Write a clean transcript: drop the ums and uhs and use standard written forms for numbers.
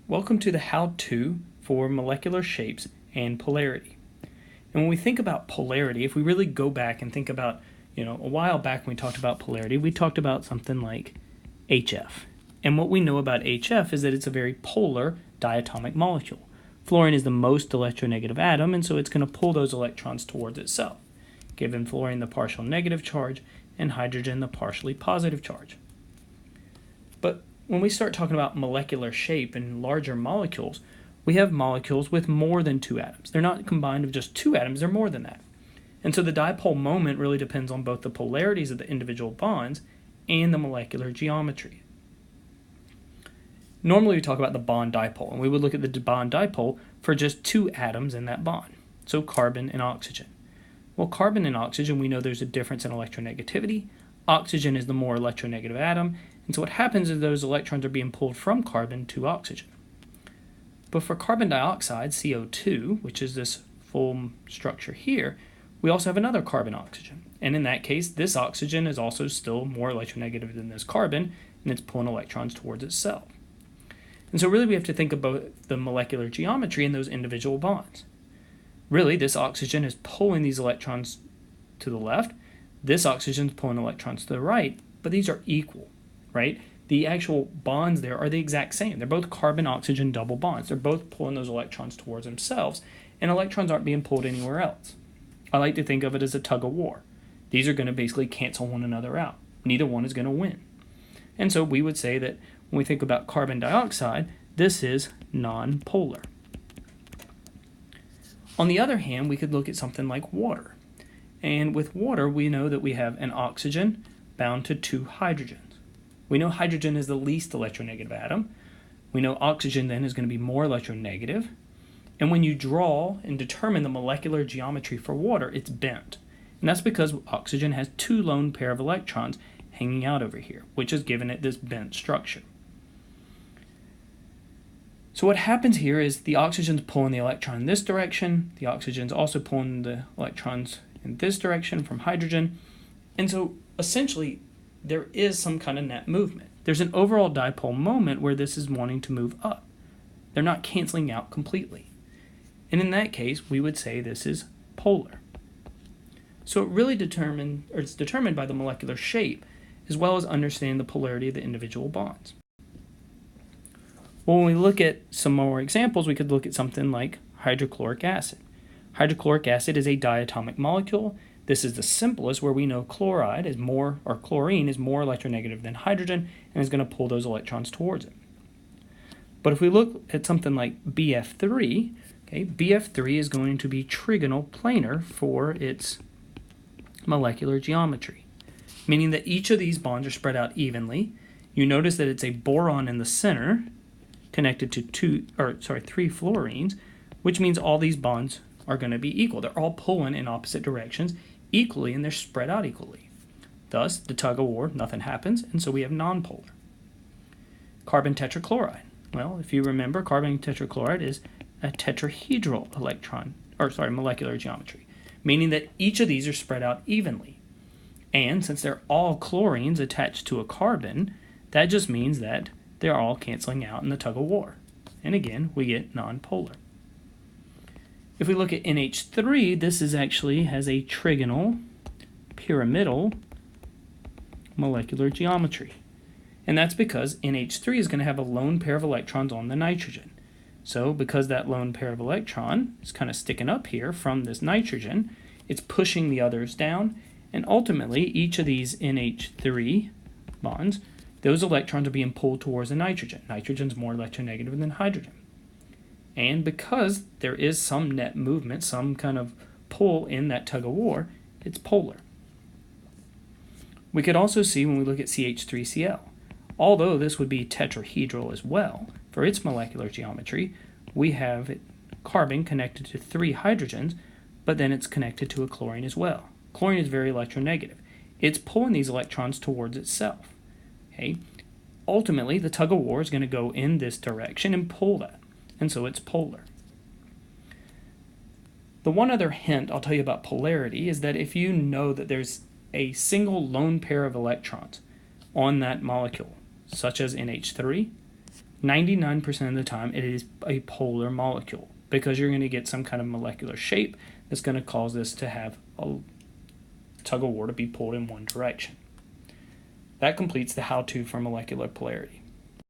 Welcome to the how-to for molecular shapes and polarity. And when we think about polarity, if we really go back and think about, a while back when we talked about polarity, we talked about something like HF. And what we know about HF is that it's a very polar diatomic molecule. Fluorine is the most electronegative atom, and so it's going to pull those electrons towards itself, giving fluorine the partial negative charge and hydrogen the partially positive charge. But when we start talking about molecular shape and larger molecules, we have molecules with more than two atoms. They're not combined of just two atoms, they're more than that. And so the dipole moment really depends on both the polarities of the individual bonds and the molecular geometry. Normally we talk about the bond dipole, and we would look at the bond dipole for just two atoms in that bond, so carbon and oxygen. Well, carbon and oxygen, we know there's a difference in electronegativity. Oxygen is the more electronegative atom, and so what happens is those electrons are being pulled from carbon to oxygen. But for carbon dioxide, CO2, which is this full structure here, we also have another carbon-oxygen. And in that case, this oxygen is also still more electronegative than this carbon, and it's pulling electrons towards itself. And so really we have to think about the molecular geometry in those individual bonds. Really, this oxygen is pulling these electrons to the left, this oxygen is pulling electrons to the right, but these are equal, right? The actual bonds there are the exact same. They're both carbon-oxygen double bonds. They're both pulling those electrons towards themselves, and electrons aren't being pulled anywhere else. I like to think of it as a tug-of-war. These are going to basically cancel one another out. Neither one is going to win. And so we would say that when we think about carbon dioxide, this is non-polar. On the other hand, we could look at something like water. And with water, we know that we have an oxygen bound to two hydrogens. We know hydrogen is the least electronegative atom. We know oxygen then is going to be more electronegative. And when you draw and determine the molecular geometry for water, it's bent. And that's because oxygen has two lone pair of electrons hanging out over here, which has given it this bent structure. So what happens here is the oxygen's pulling the electron in this direction. The oxygen's also pulling the electrons in this direction from hydrogen. And so essentially there is some kind of net movement. There's an overall dipole moment where this is wanting to move up. They're not canceling out completely. And in that case, we would say this is polar. So it really it's determined by the molecular shape as well as understanding the polarity of the individual bonds. Well, when we look at some more examples, we could look at something like hydrochloric acid. Hydrochloric acid is a diatomic molecule. This is the simplest, where we know chlorine is more electronegative than hydrogen and is going to pull those electrons towards it. But if we look at something like BF3, BF3 is going to be trigonal planar for its molecular geometry, meaning that each of these bonds are spread out evenly. You notice that it's a boron in the center connected to three fluorines, which means all these bonds are going to be equal. They're all pulling in opposite directions equally, and they're spread out equally. Thus, the tug-of-war, nothing happens, and so we have nonpolar. Carbon tetrachloride. Well, if you remember, carbon tetrachloride is a tetrahedral molecular geometry, meaning that each of these are spread out evenly. And since they're all chlorines attached to a carbon, that just means that they're all canceling out in the tug-of-war. And again, we get nonpolar. If we look at NH3, this has a trigonal, pyramidal molecular geometry. And that's because NH3 is going to have a lone pair of electrons on the nitrogen. So because that lone pair of electron is kind of sticking up here from this nitrogen, it's pushing the others down, and ultimately each of these NH3 bonds, those electrons are being pulled towards the nitrogen. Nitrogen's more electronegative than hydrogen. And because there is some net movement, some kind of pull in that tug-of-war, it's polar. We could also see when we look at CH3Cl, although this would be tetrahedral as well, for its molecular geometry, we have carbon connected to three hydrogens, but then it's connected to a chlorine as well. Chlorine is very electronegative. It's pulling these electrons towards itself. Ultimately, the tug-of-war is going to go in this direction and pull that. And so it's polar. The one other hint I'll tell you about polarity is that if you know that there's a single lone pair of electrons on that molecule, such as NH3, 99% of the time it is a polar molecule, because you're going to get some kind of molecular shape that's going to cause this to have a tug of war to be pulled in one direction. That completes the how-to for molecular polarity.